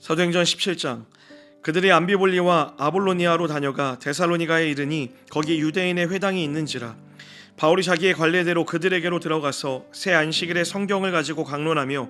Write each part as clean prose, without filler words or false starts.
사도행전 17장. 그들이 암비볼리와 아볼로니아로 다녀가 데살로니가에 이르니 거기 유대인의 회당이 있는지라. 바울이 자기의 관례대로 그들에게로 들어가서 새 안식일에 성경을 가지고 강론하며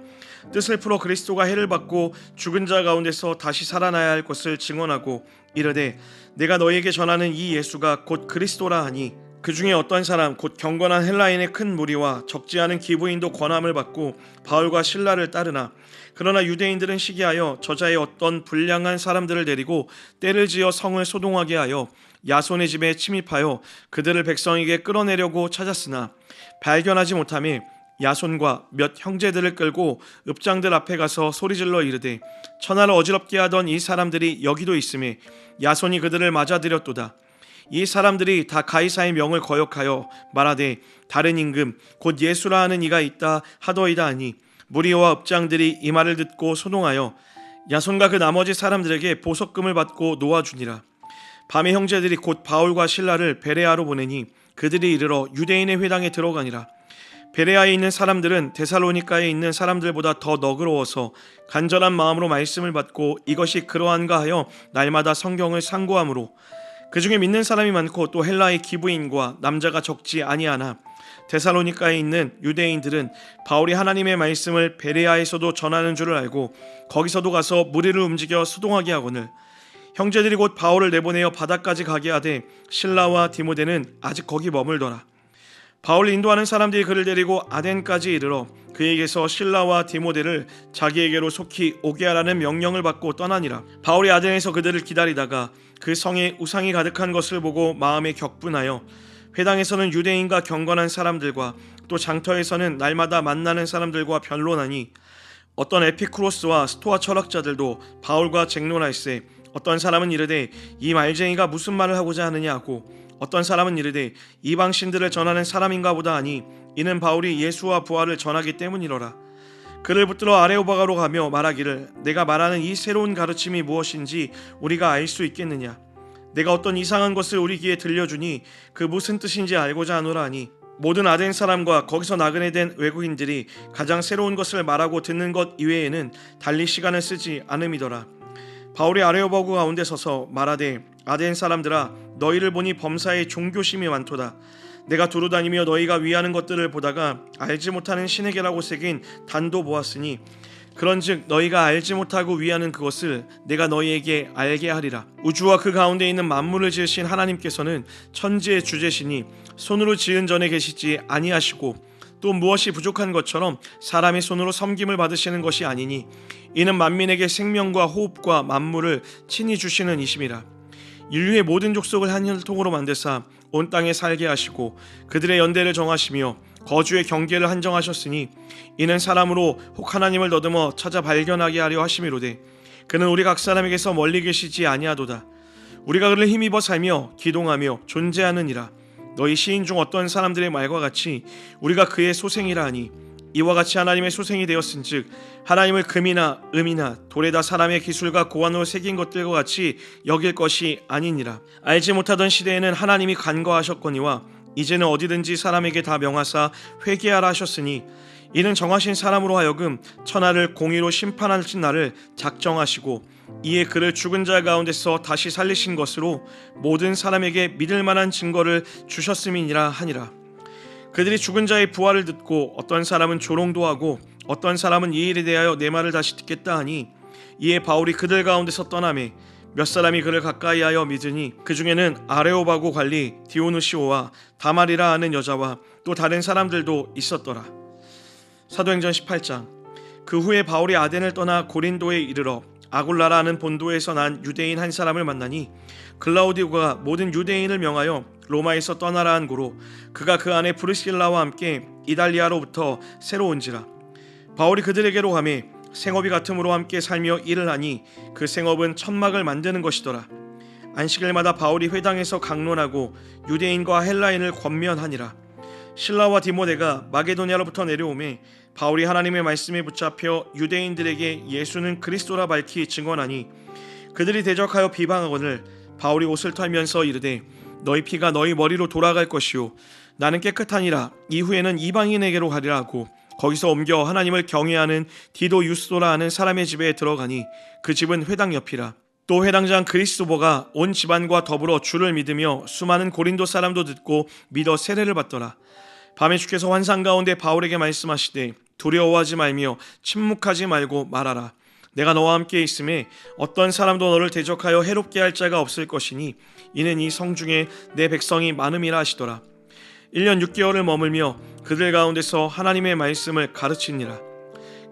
뜻을 풀어 그리스도가 해를 받고 죽은 자 가운데서 다시 살아나야 할 것을 증언하고 이르되 내가 너희에게 전하는 이 예수가 곧 그리스도라 하니 그 중에 어떤 사람 곧 경건한 헬라인의 큰 무리와 적지 않은 기부인도 권함을 받고 바울과 실라를 따르나 그러나 유대인들은 시기하여 저자의 어떤 불량한 사람들을 데리고 때를 지어 성을 소동하게 하여 야손의 집에 침입하여 그들을 백성에게 끌어내려고 찾았으나 발견하지 못하며 야손과 몇 형제들을 끌고 읍장들 앞에 가서 소리질러 이르되 천하를 어지럽게 하던 이 사람들이 여기도 있음에 야손이 그들을 맞아들였도다. 이 사람들이 다 가이사의 명을 거역하여 말하되 다른 임금 곧 예수라 하는 이가 있다 하더이다 하니 무리와 읍장들이 이 말을 듣고 소동하여 야손과 그 나머지 사람들에게 보석금을 받고 놓아주니라. 밤에 형제들이 곧 바울과 실라를 베레아로 보내니 그들이 이르러 유대인의 회당에 들어가니라. 베레아에 있는 사람들은 데살로니가에 있는 사람들보다 더 너그러워서 간절한 마음으로 말씀을 받고 이것이 그러한가 하여 날마다 성경을 상고하므로 그 중에 믿는 사람이 많고 또 헬라의 기부인과 남자가 적지 아니하나 데살로니가에 있는 유대인들은 바울이 하나님의 말씀을 베레아에서도 전하는 줄을 알고 거기서도 가서 무리를 움직여 수동하게 하거늘 형제들이 곧 바울을 내보내어 바다까지 가게 하되 실라와 디모데는 아직 거기 머물더라. 바울을 인도하는 사람들이 그를 데리고 아덴까지 이르러 그에게서 실라와 디모데를 자기에게로 속히 오게 하라는 명령을 받고 떠나니라. 바울이 아덴에서 그들을 기다리다가 그 성에 우상이 가득한 것을 보고 마음에 격분하여 회당에서는 유대인과 경건한 사람들과 또 장터에서는 날마다 만나는 사람들과 변론하니 어떤 에피쿠로스와 스토아 철학자들도 바울과 쟁론할세 어떤 사람은 이르되 이 말쟁이가 무슨 말을 하고자 하느냐 하고 어떤 사람은 이르되 이방신들을 전하는 사람인가 보다 하니 이는 바울이 예수와 부활을 전하기 때문이로라. 그를 붙들어 아레오바가로 가며 말하기를 내가 말하는 이 새로운 가르침이 무엇인지 우리가 알 수 있겠느냐. 내가 어떤 이상한 것을 우리 귀에 들려주니 그 무슨 뜻인지 알고자 하노라 하니 모든 아덴 사람과 거기서 나그네 된 외국인들이 가장 새로운 것을 말하고 듣는 것 이외에는 달리 시간을 쓰지 않음이더라. 바울이 아레오바고 가운데 서서 말하되 아덴 사람들아 너희를 보니 범사에 종교심이 많도다. 내가 두루다니며 너희가 위하는 것들을 보다가 알지 못하는 신에게라고 새긴 단도 보았으니 그런즉 너희가 알지 못하고 위하는 그것을 내가 너희에게 알게 하리라. 우주와 그 가운데 있는 만물을 지으신 하나님께서는 천지의 주제시니 손으로 지은 전에 계시지 아니하시고 또 무엇이 부족한 것처럼 사람의 손으로 섬김을 받으시는 것이 아니니 이는 만민에게 생명과 호흡과 만물을 친히 주시는 이심이라. 인류의 모든 족속을 한 혈통으로 만드사 온 땅에 살게 하시고 그들의 연대를 정하시며 거주의 경계를 한정하셨으니 이는 사람으로 혹 하나님을 더듬어 찾아 발견하게 하려 하심이로되 그는 우리 각 사람에게서 멀리 계시지 아니하도다. 우리가 그를 힘입어 살며 기동하며 존재하느니라. 너희 시인 중 어떤 사람들의 말과 같이 우리가 그의 소생이라 하니 이와 같이 하나님의 소생이 되었은즉 하나님을 금이나 음이나 돌에다 사람의 기술과 고안으로 새긴 것들과 같이 여길 것이 아니니라. 알지 못하던 시대에는 하나님이 간과하셨거니와 이제는 어디든지 사람에게 다 명하사 회개하라 하셨으니 이는 정하신 사람으로 하여금 천하를 공의로 심판하신 날을 작정하시고 이에 그를 죽은 자 가운데서 다시 살리신 것으로 모든 사람에게 믿을 만한 증거를 주셨음이니라 하니라. 그들이 죽은 자의 부활을 듣고 어떤 사람은 조롱도 하고 어떤 사람은 이 일에 대하여 내 말을 다시 듣겠다 하니 이에 바울이 그들 가운데서 떠나매 몇 사람이 그를 가까이하여 믿으니 그 중에는 아레오바고 관리 디오누시오와 다말이라 하는 여자와 또 다른 사람들도 있었더라. 사도행전 18장. 그 후에 바울이 아덴을 떠나 고린도에 이르러 아굴라라 하는 본도에서 난 유대인 한 사람을 만나니 글라우디오가 모든 유대인을 명하여 로마에서 떠나라 한 고로 그가 그 안에 브르실라와 함께 이달리아로부터 새로 온지라. 바울이 그들에게로 가매 생업이 같음으로 함께 살며 일을 하니 그 생업은 천막을 만드는 것이더라. 안식일마다 바울이 회당에서 강론하고 유대인과 헬라인을 권면하니라. 실라와 디모데가 마게도냐로부터 내려오매 바울이 하나님의 말씀에 붙잡혀 유대인들에게 예수는 그리스도라 밝히 증언하니 그들이 대적하여 비방하거늘 바울이 옷을 털면서 이르되 너희 피가 너희 머리로 돌아갈 것이요 나는 깨끗하니라. 이후에는 이방인에게로 가리라 하고 거기서 옮겨 하나님을 경외하는 디도 유스도라 하는 사람의 집에 들어가니 그 집은 회당 옆이라. 또 회당장 그리스도보가 온 집안과 더불어 주를 믿으며 수많은 고린도 사람도 듣고 믿어 세례를 받더라. 밤에 주께서 환상 가운데 바울에게 말씀하시되 두려워하지 말며 침묵하지 말고 말하라. 내가 너와 함께 있음에 어떤 사람도 너를 대적하여 해롭게 할 자가 없을 것이니 이는 이 성 중에 내 백성이 많음이라 하시더라. 1년 6개월을 머물며 그들 가운데서 하나님의 말씀을 가르치니라.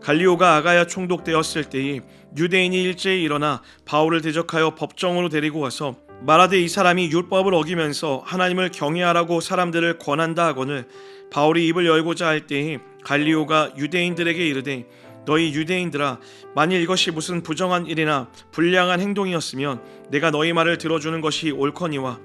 갈리오가 아가야 총독되었을 때에 유대인이 일제히 일어나 바울을 대적하여 법정으로 데리고 와서 말하되 이 사람이 율법을 어기면서 하나님을 경외하라고 사람들을 권한다 하거늘 바울이 입을 열고자 할 때에 갈리오가 유대인들에게 이르되 너희 유대인들아, 만일 이것이 무슨 부정한 일이나 불량한 행동이었으면 내가 너희 말을 들어주는 것이 옳거니와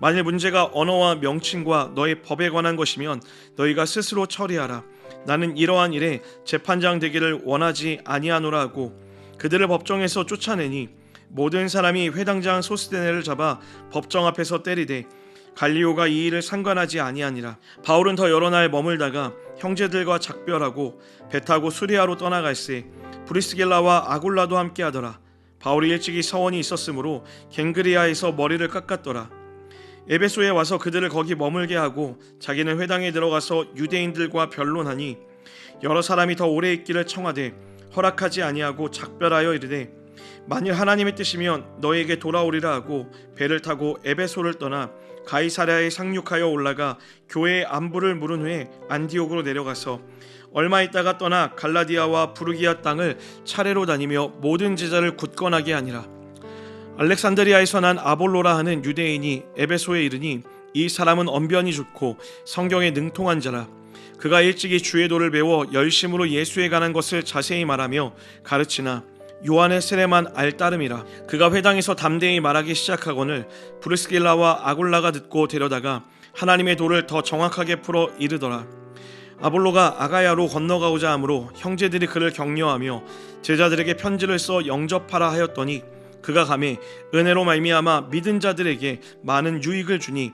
만일 문제가 언어와 명칭과 너희 법에 관한 것이면 너희가 스스로 처리하라. 나는 이러한 일에 재판장 되기를 원하지 아니하노라 하고 그들을 법정에서 쫓아내니 모든 사람이 회당장 소스데네를 잡아 법정 앞에서 때리되 갈리오가 이 일을 상관하지 아니하니라. 바울은 더 여러 날 머물다가 형제들과 작별하고 배 타고 수리아로 떠나갈새 브리스길라와 아굴라도 함께하더라. 바울이 일찍이 서원이 있었으므로 갱그리아에서 머리를 깎았더라. 에베소에 와서 그들을 거기 머물게 하고 자기는 회당에 들어가서 유대인들과 변론하니 여러 사람이 더 오래 있기를 청하되 허락하지 아니하고 작별하여 이르되 만일 하나님의 뜻이면 너에게 돌아오리라 하고 배를 타고 에베소를 떠나 가이사랴에 상륙하여 올라가 교회의 안부를 물은 후에 안디옥으로 내려가서 얼마 있다가 떠나 갈라디아와 부르기아 땅을 차례로 다니며 모든 제자를 굳건하게 하니라. 알렉산드리아에서 난 아볼로라 하는 유대인이 에베소에 이르니 이 사람은 언변이 좋고 성경에 능통한 자라. 그가 일찍이 주의 도를 배워 열심으로 예수에 관한 것을 자세히 말하며 가르치나 요한의 세례만 알 따름이라. 그가 회당에서 담대히 말하기 시작하거늘 브리스길라와 아굴라가 듣고 데려다가 하나님의 도를 더 정확하게 풀어 이르더라. 아볼로가 아가야로 건너가고자 하므로 형제들이 그를 격려하며 제자들에게 편지를 써 영접하라 하였더니 그가 가매 은혜로 말미암아 믿은 자들에게 많은 유익을 주니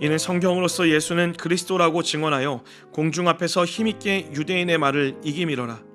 이는 성경으로서 예수는 그리스도라고 증언하여 공중 앞에서 힘있게 유대인의 말을 이기미러라.